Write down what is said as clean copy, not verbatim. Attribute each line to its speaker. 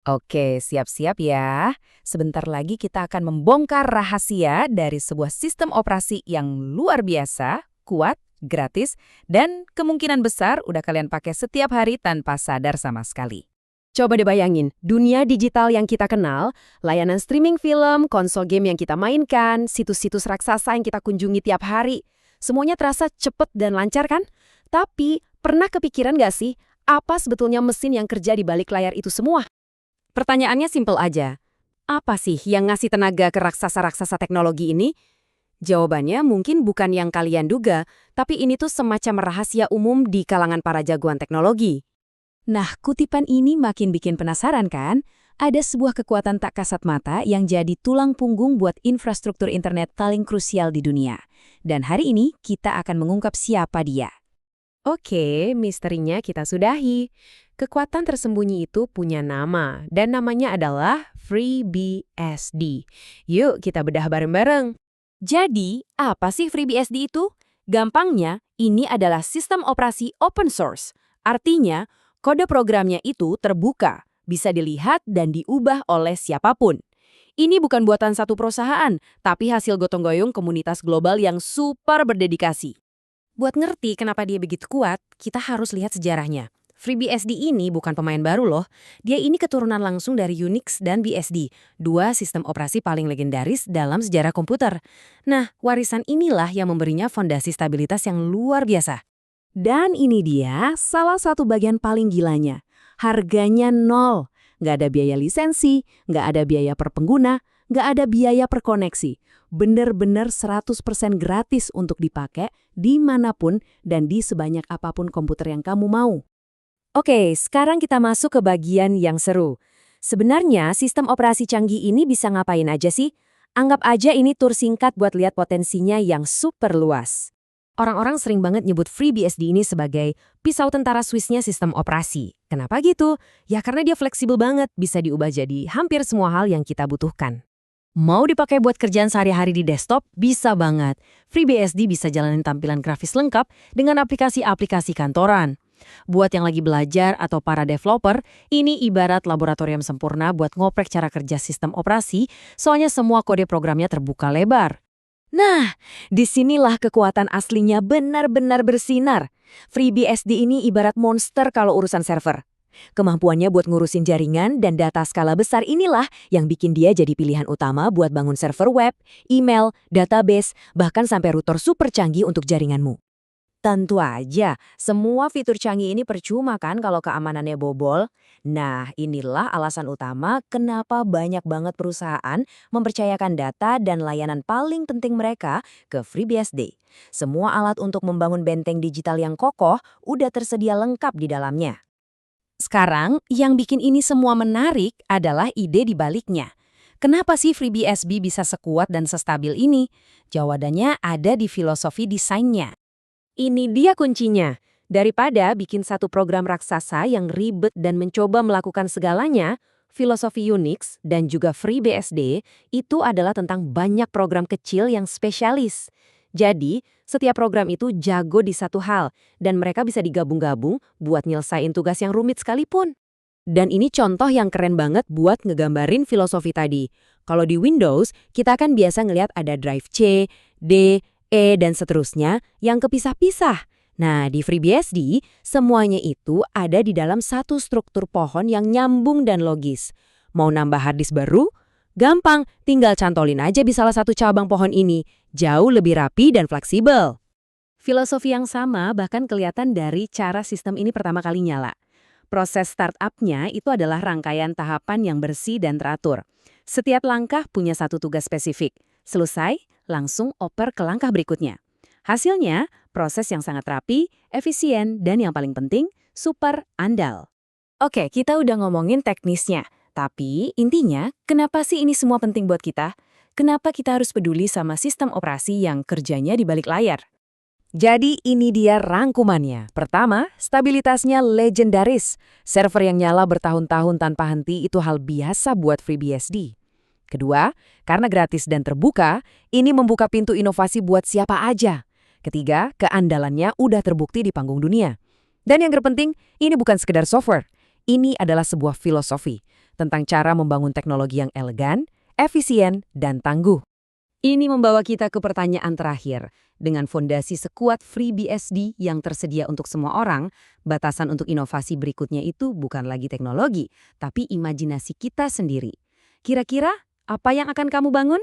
Speaker 1: Oke, siap-siap ya. Sebentar lagi kita akan membongkar rahasia dari sebuah sistem operasi yang luar biasa, kuat, gratis, dan kemungkinan besar udah kalian pakai setiap hari tanpa sadar sama sekali.
Speaker 2: Coba deh bayangin, dunia digital yang kita kenal, layanan streaming film, konsol game yang kita mainkan, situs-situs raksasa yang kita kunjungi tiap hari. Semuanya terasa cepet dan lancar kan? Tapi, pernah kepikiran nggak sih, apa sebetulnya mesin yang kerja di balik layar itu semua? Pertanyaannya simpel aja. Apa sih yang ngasih tenaga ke raksasa-raksasa teknologi ini? Jawabannya mungkin bukan yang kalian duga, tapi ini tuh semacam rahasia umum di kalangan para jagoan teknologi.
Speaker 1: Nah, kutipan ini makin bikin penasaran kan? Ada sebuah kekuatan tak kasat mata yang jadi tulang punggung buat infrastruktur internet paling krusial di dunia. Dan hari ini kita akan mengungkap siapa dia.
Speaker 2: Oke, misterinya kita sudahi. Kekuatan tersembunyi itu punya nama, dan namanya adalah FreeBSD. Yuk kita bedah bareng-bareng. Jadi, apa sih FreeBSD itu? Gampangnya, ini adalah sistem operasi open source. Artinya, kode programnya itu terbuka, bisa dilihat dan diubah oleh siapapun. Ini bukan buatan satu perusahaan, tapi hasil gotong-royong komunitas global yang super berdedikasi. Buat ngerti kenapa dia begitu kuat, kita harus lihat sejarahnya. FreeBSD ini bukan pemain baru loh. Dia ini keturunan langsung dari Unix dan BSD, dua sistem operasi paling legendaris dalam sejarah komputer. Nah, warisan inilah yang memberinya fondasi stabilitas yang luar biasa. Dan ini dia salah satu bagian paling gilanya. Harganya nol. Nggak ada biaya lisensi, nggak ada biaya per pengguna, nggak ada biaya per koneksi. Bener-bener 100% gratis untuk dipakai dimanapun dan di sebanyak apapun komputer yang kamu mau. Oke, sekarang kita masuk ke bagian yang seru. Sebenarnya sistem operasi canggih ini bisa ngapain aja sih? Anggap aja ini tur singkat buat lihat potensinya yang super luas. Orang-orang sering banget nyebut FreeBSD ini sebagai pisau tentara Swissnya sistem operasi. Kenapa gitu? Ya karena dia fleksibel banget, bisa diubah jadi hampir semua hal yang kita butuhkan. Mau dipakai buat kerjaan sehari-hari di desktop? Bisa banget. FreeBSD bisa jalanin tampilan grafis lengkap dengan aplikasi-aplikasi kantoran. Buat yang lagi belajar atau para developer, ini ibarat laboratorium sempurna buat ngoprek cara kerja sistem operasi, soalnya semua kode programnya terbuka lebar. Nah, disinilah kekuatan aslinya benar-benar bersinar. FreeBSD ini ibarat monster kalau urusan server. Kemampuannya buat ngurusin jaringan dan data skala besar inilah yang bikin dia jadi pilihan utama buat bangun server web, email, database, bahkan sampai router super canggih untuk jaringanmu. Tentu aja, semua fitur canggih ini percuma kan kalau keamanannya bobol. Nah, inilah alasan utama kenapa banyak banget perusahaan mempercayakan data dan layanan paling penting mereka ke FreeBSD. Semua alat untuk membangun benteng digital yang kokoh udah tersedia lengkap di dalamnya. Sekarang, yang bikin ini semua menarik adalah ide di baliknya. Kenapa sih FreeBSD bisa sekuat dan sestabil ini? Jawabannya ada di filosofi desainnya. Ini dia kuncinya. Daripada bikin satu program raksasa yang ribet dan mencoba melakukan segalanya, filosofi Unix dan juga FreeBSD itu adalah tentang banyak program kecil yang spesialis. Jadi, setiap program itu jago di satu hal, dan mereka bisa digabung-gabung buat nyelesain tugas yang rumit sekalipun. Dan ini contoh yang keren banget buat ngegambarin filosofi tadi. Kalau di Windows, kita kan biasa ngelihat ada drive C, D, E, dan seterusnya yang kepisah-pisah. Nah, di FreeBSD, semuanya itu ada di dalam satu struktur pohon yang nyambung dan logis. Mau nambah hard disk baru? Gampang, tinggal cantolin aja di salah satu cabang pohon ini. Jauh lebih rapi dan fleksibel. Filosofi yang sama bahkan kelihatan dari cara sistem ini pertama kali nyala. Proses startup-nya itu adalah rangkaian tahapan yang bersih dan teratur. Setiap langkah punya satu tugas spesifik. Selesai, langsung oper ke langkah berikutnya. Hasilnya, proses yang sangat rapi, efisien, dan yang paling penting, super andal. Oke, kita udah ngomongin teknisnya. Tapi intinya, kenapa sih ini semua penting buat kita? Kenapa kita harus peduli sama sistem operasi yang kerjanya di balik layar? Jadi ini dia rangkumannya. Pertama, stabilitasnya legendaris. Server yang nyala bertahun-tahun tanpa henti itu hal biasa buat FreeBSD. Kedua, karena gratis dan terbuka, ini membuka pintu inovasi buat siapa aja. Ketiga, keandalannya udah terbukti di panggung dunia. Dan yang terpenting, ini bukan sekedar software. Ini adalah sebuah filosofi.
Speaker 1: tentang cara membangun teknologi yang elegan, efisien, dan tangguh. Ini membawa kita ke pertanyaan terakhir. Dengan fondasi sekuat FreeBSD yang tersedia untuk semua orang, batasan untuk inovasi berikutnya itu bukan lagi teknologi, tapi imajinasi kita sendiri. Kira-kira apa yang akan kamu bangun?